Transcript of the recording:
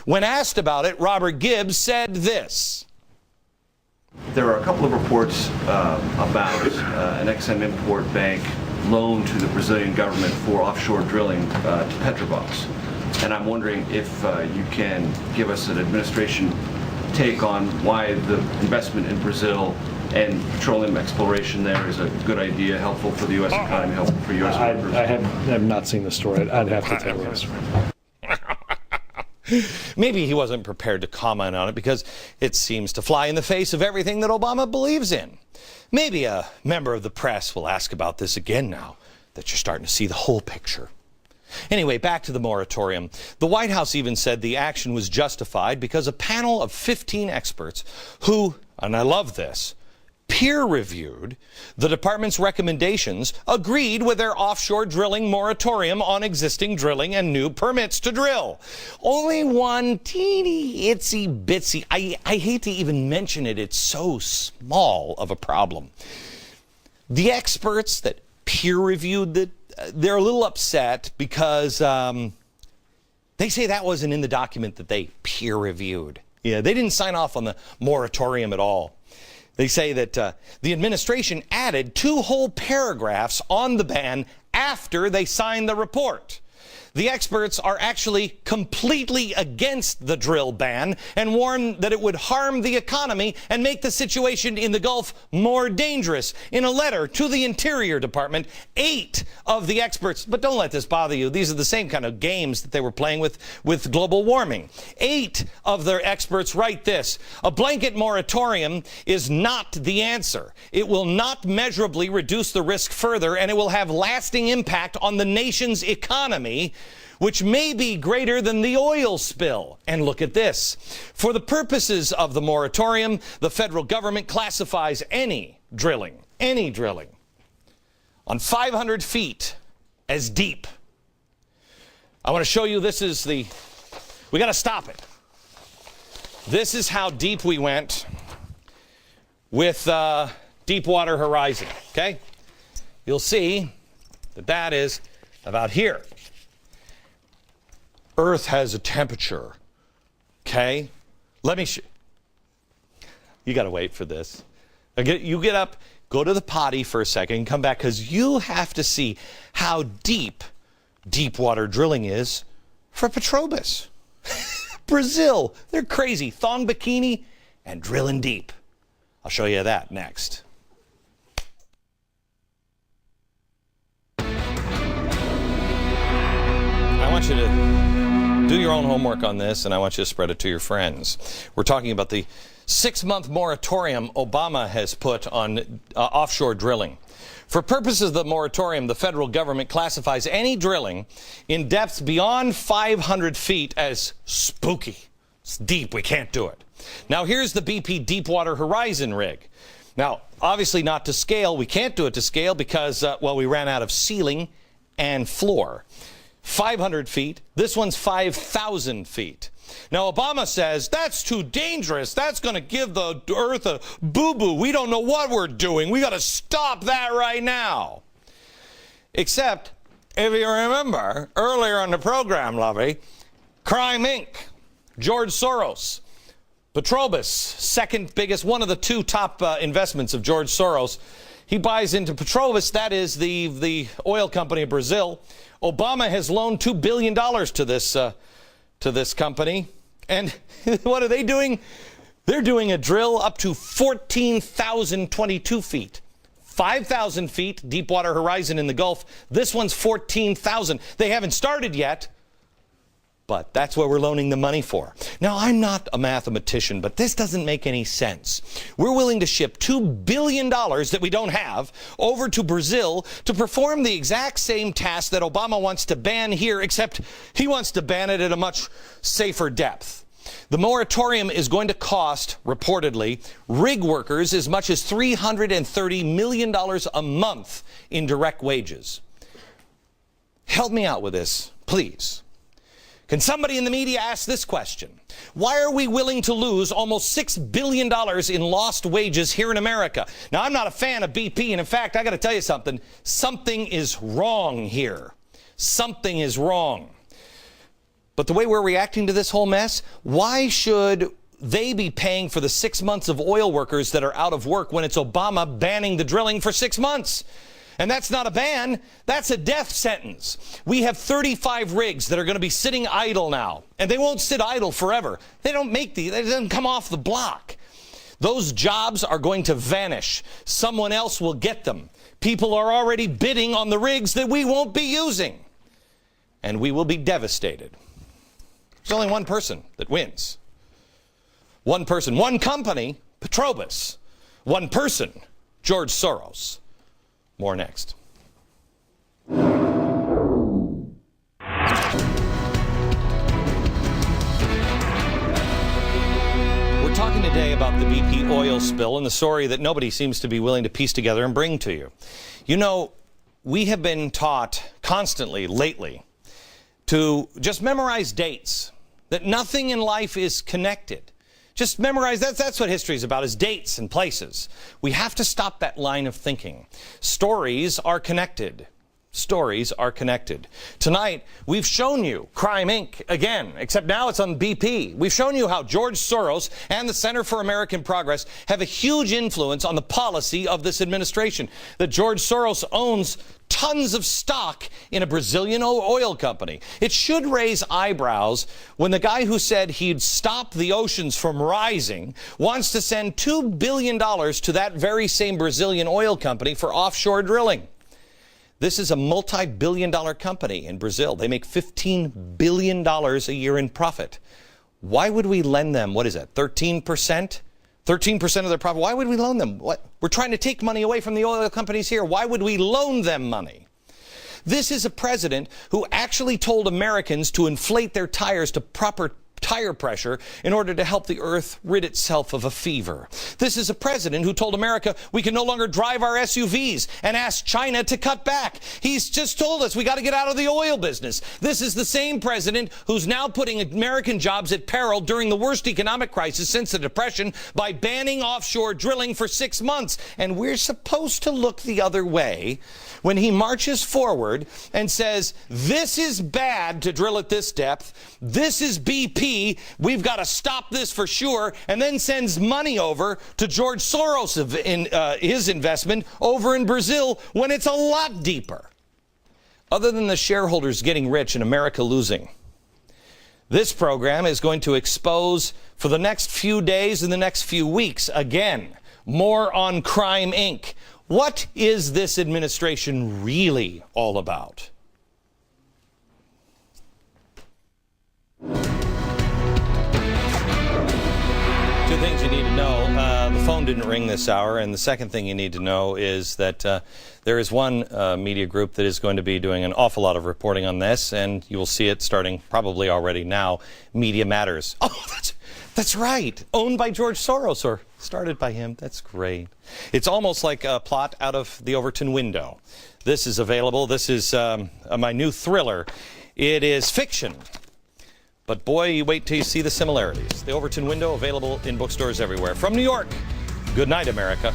When asked about it, Robert Gibbs said this. There are a couple of reports about an Ex-Im import bank loan to the Brazilian government for offshore drilling to Petrobras. And I'm wondering if you can give us an administration take on why the investment in Brazil and petroleum exploration there is a good idea, helpful for the U.S. economy, helpful for U.S. workers. I have not seen the story. I'd have to tell you the story. Maybe he wasn't prepared to comment on it because it seems to fly in the face of everything that Obama believes in. Maybe a member of the press will ask about this again now that you're starting to see the whole picture. Anyway, back to the moratorium. The White House even said the action was justified because a panel of 15 experts who, and I love this, peer-reviewed the department's recommendations, agreed with their offshore drilling moratorium on existing drilling and new permits to drill. Only one teeny itsy bitsy, I hate to even mention it, it's so small of a problem. The experts that peer-reviewed it, they're a little upset because they say that wasn't in the document that they peer-reviewed. Yeah, they didn't sign off on the moratorium at all. They say that the administration added 2 whole paragraphs on the ban after they signed the report. The experts are actually completely against the drill ban and warn that it would harm the economy and make the situation in the Gulf more dangerous. In a letter to the Interior Department, 8 of the experts, but don't let this bother you, these are the same kind of games that they were playing with global warming. 8 of their experts write this: a blanket moratorium is not the answer. It will not measurably reduce the risk further, and it will have lasting impact on the nation's economy, which may be greater than the oil spill. And look at this. For the purposes of the moratorium, the federal government classifies any drilling on 500 feet as deep. I want to show you, we got to stop it. This is how deep we went with Deepwater Horizon, okay? You'll see that is about here. Earth has a temperature, okay? Let me you got to wait for this. You get up, go to the potty for a second, and come back, because you'll have to see how deep deepwater drilling is for Petrobras. Brazil, they're crazy. Thong bikini and drilling deep. I'll show you that next. I want you to do your own homework on this, and I want you to spread it to your friends. We're talking about the 6-month moratorium Obama has put on offshore drilling. For purposes of the moratorium, the federal government classifies any drilling in depths beyond 500 feet as spooky. It's deep, we can't do it. Now here's the BP Deepwater Horizon rig. Now, obviously not to scale. We can't do it to scale because, we ran out of ceiling and floor. 500 feet. This one's 5,000 feet. Now, Obama says that's too dangerous. That's going to give the Earth a boo-boo. We don't know what we're doing. We got to stop that right now. Except, if you remember, earlier on the program, Lovey, Crime Inc., George Soros, Petrobras, second biggest, one of the 2 top investments of George Soros. He buys into Petrobras, that is the oil company of Brazil. Obama has loaned $2 billion to this company. And what are they doing? They're doing a drill up to 14,022 feet. 5,000 feet, Deepwater Horizon in the Gulf. This one's 14,000. They haven't started yet, but that's what we're loaning the money for. Now, I'm not a mathematician, but this doesn't make any sense. We're willing to ship $2 billion that we don't have over to Brazil to perform the exact same task that Obama wants to ban here, except he wants to ban it at a much safer depth. The moratorium is going to cost, reportedly, rig workers as much as $330 million a month in direct wages. Help me out with this, please. Can somebody in the media ask this question? Why are we willing to lose almost $6 billion in lost wages here in America? Now, I'm not a fan of BP, and in fact, I got to tell you something. Something is wrong here. Something is wrong. But the way we're reacting to this whole mess, why should they be paying for the 6 months of oil workers that are out of work when it's Obama banning the drilling for 6 months? And that's not a ban, that's a death sentence. We have 35 rigs that are going to be sitting idle now, and they won't sit idle forever. They don't come off the block. Those jobs are going to vanish. Someone else will get them. People are already bidding on the rigs that we won't be using. And we will be devastated. There's only one person that wins. One person, one company, Petrobras. One person, George Soros. More next. We're talking today about the BP oil spill and the story that nobody seems to be willing to piece together and bring to you. You know, we have been taught constantly lately to just memorize dates, that nothing in life is connected. Just memorize, that's what history is about, is dates and places. We have to stop that line of thinking. Stories are connected. Stories are connected. Tonight, we've shown you Crime Inc. again, except now it's on BP. We've shown you how George Soros and the Center for American Progress have a huge influence on the policy of this administration. That George Soros owns tons of stock in a Brazilian oil company. It should raise eyebrows when the guy who said he'd stop the oceans from rising wants to send $2 billion to that very same Brazilian oil company for offshore drilling. This is a multi-billion-dollar company in Brazil. They make $15 billion a year in profit. Why would we lend them, what is that, 13%? 13% of their profit. Why would we loan them? What? We're trying to take money away from the oil companies here. Why would we loan them money? This is a president who actually told Americans to inflate their tires to proper tire pressure in order to help the earth rid itself of a fever. This is a president who told America we can no longer drive our SUVs and asked China to cut back. He's just told us we got to get out of the oil business. This is the same president who's now putting American jobs at peril during the worst economic crisis since the Depression by banning offshore drilling for 6 months. And we're supposed to look the other way when he marches forward and says, this is bad to drill at this depth. This is BP. We've got to stop this for sure, and then sends money over to George Soros in his investment over in Brazil when it's a lot deeper. Other than the shareholders getting rich and America losing, this program is going to expose for the next few days and the next few weeks, again, more on Crime Inc. What is this administration really all about? Two things you need to know. The phone didn't ring this hour, and the second thing you need to know is that there is one media group that is going to be doing an awful lot of reporting on this, and you will see it starting probably already now, Media Matters. Oh, that's right. Owned by George Soros, or started by him. That's great. It's almost like a plot out of the Overton Window. This is available. This is my new thriller. It is fiction. But boy, you wait till you see the similarities. The Overton Window, available in bookstores everywhere. From New York, good night, America.